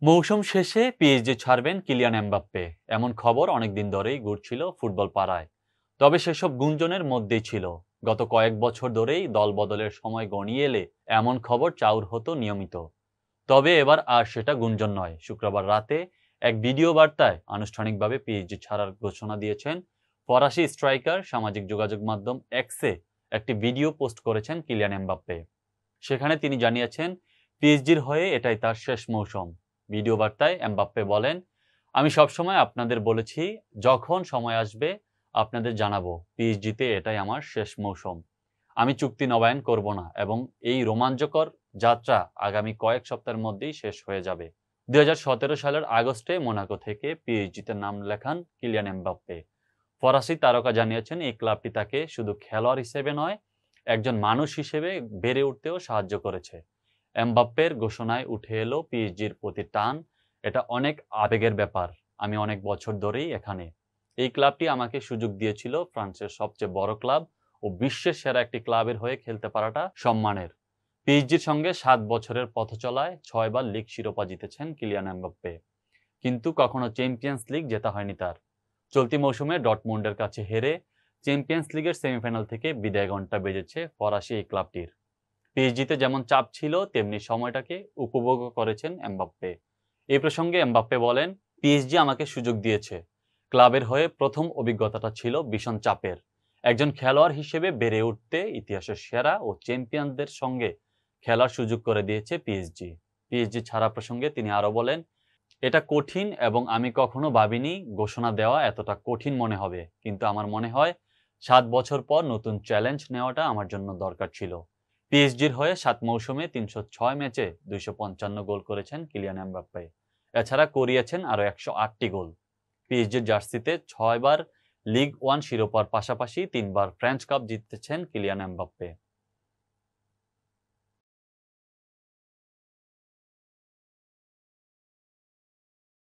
মৌসুম শেষে পিএসজি ছাড়বেন কিলিয়ান এমবাপ্পে, এমন খবর অনেকদিন ধরেই ঘুরছিল ফুটবল পাড়ায়। তবে সেসব গুঞ্জনের মধ্যেই ছিল। গত কয়েক বছর ধরেই দল বদলের সময় গড়িয়ে এলে এমন খবর চাউর হতো নিয়মিত। তবে এবার আর সেটা গুঞ্জন নয়। শুক্রবার রাতে এক ভিডিও বার্তায় আনুষ্ঠানিকভাবে পিএসজি ছাড়ার ঘোষণা দিয়েছেন ফরাসি স্ট্রাইকার। সামাজিক যোগাযোগ মাধ্যম এক্সে একটি ভিডিও পোস্ট করেছেন কিলিয়ান এমবাপ্পে। সেখানে তিনি জানিয়েছেন পিএসজির হয়ে এটাই তার শেষ মৌসুম। ভিডিও বার্তায় এমবাপ্পে বলেন, আমি সবসময় আপনাদের বলেছি, যখন সময় আসবে আপনাদের জানাবো, পিএসজিতে এটাই আমার শেষ মৌসুম। আমি চুক্তি নবায়ন করব না এবং এই রোমাঞ্চকর যাত্রা আগামী কয়েক সপ্তাহের মধ্যেই শেষ হয়ে যাবে। 2017 সালের আগস্টে মোনাকো থেকে পিএসজিতে নাম লেখান কিলিয়ান এমবাপ্পে। ফরাসি তারকা জানিয়েছেন এই ক্লাবটি তাকে শুধু খেলোয়াড় হিসেবে নয়, একজন মানুষ হিসেবে বেড়ে উঠতেও সাহায্য করেছে। এমবাপ্পের ঘোষণায় উঠে এলো পিএসজির প্রতি টান। এটা অনেক আবেগের ব্যাপার। আমি অনেক বছর ধরেই এখানে। এই ক্লাবটি আমাকে সুযোগ দিয়েছিল ফ্রান্সের সবচেয়ে বড় ক্লাব ও বিশ্বের সেরা একটি ক্লাবের হয়ে খেলতে পারাটা সম্মানের। পিএসজির সঙ্গে 7 বছরের পথ চলায় 6 বার লিগ শিরোপা জিতেছেন কিলিয়ান এমবাপ্পে, কিন্তু কখনো চ্যাম্পিয়ন্স লিগ জেতা হয়নি তার। চলতি মৌসুমে ডর্টমুন্ডের কাছে হেরে চ্যাম্পিয়ন্স লিগের সেমিফাইনাল থেকে বিদায় ঘণ্টা বেজেছে ফরাসি এই ক্লাবটির। পিএসজিতে যেমন চাপ ছিল, তেমনি সময়টাকে উপভোগও করেছেন এমবাপ্পে। এই প্রসঙ্গে এমবাপ্পে বলেন, পিএসজি আমাকে সুযোগ দিয়েছে। ক্লাবের হয়ে প্রথম অভিজ্ঞতাটা ছিল ভীষণ চাপের। একজন খেলোয়াড় হিসেবে বেড়ে উঠতে ইতিহাসের সেরা ও চ্যাম্পিয়নদের সঙ্গে খেলার সুযোগ করে দিয়েছে পিএসজি। পিএসজি ছাড়া প্রসঙ্গে তিনি আরো বলেন, এটা কঠিন এবং আমি কখনো ভাবিনি ঘোষণা দেওয়া এতটা কঠিন মনে হবে, কিন্তু আমার মনে হয় 7 বছর পর নতুন চ্যালেঞ্জ নেওয়াটা আমার জন্য দরকার ছিল। পিএসজির হয়ে 7 মৌসুমে 306 ম্যাচে 255 গোল করেছেন কিলিয়ান এমবাপ্পে। এছাড়া করিয়েছেন আরও 108টি গোল। পিএসজির জার্সিতে 6 বার লিগ ওয়ান শিরোপার পাশাপাশি 3 বার ফ্রেঞ্চ কাপ জিতেছেন কিলিয়ান এমবাপ্পে।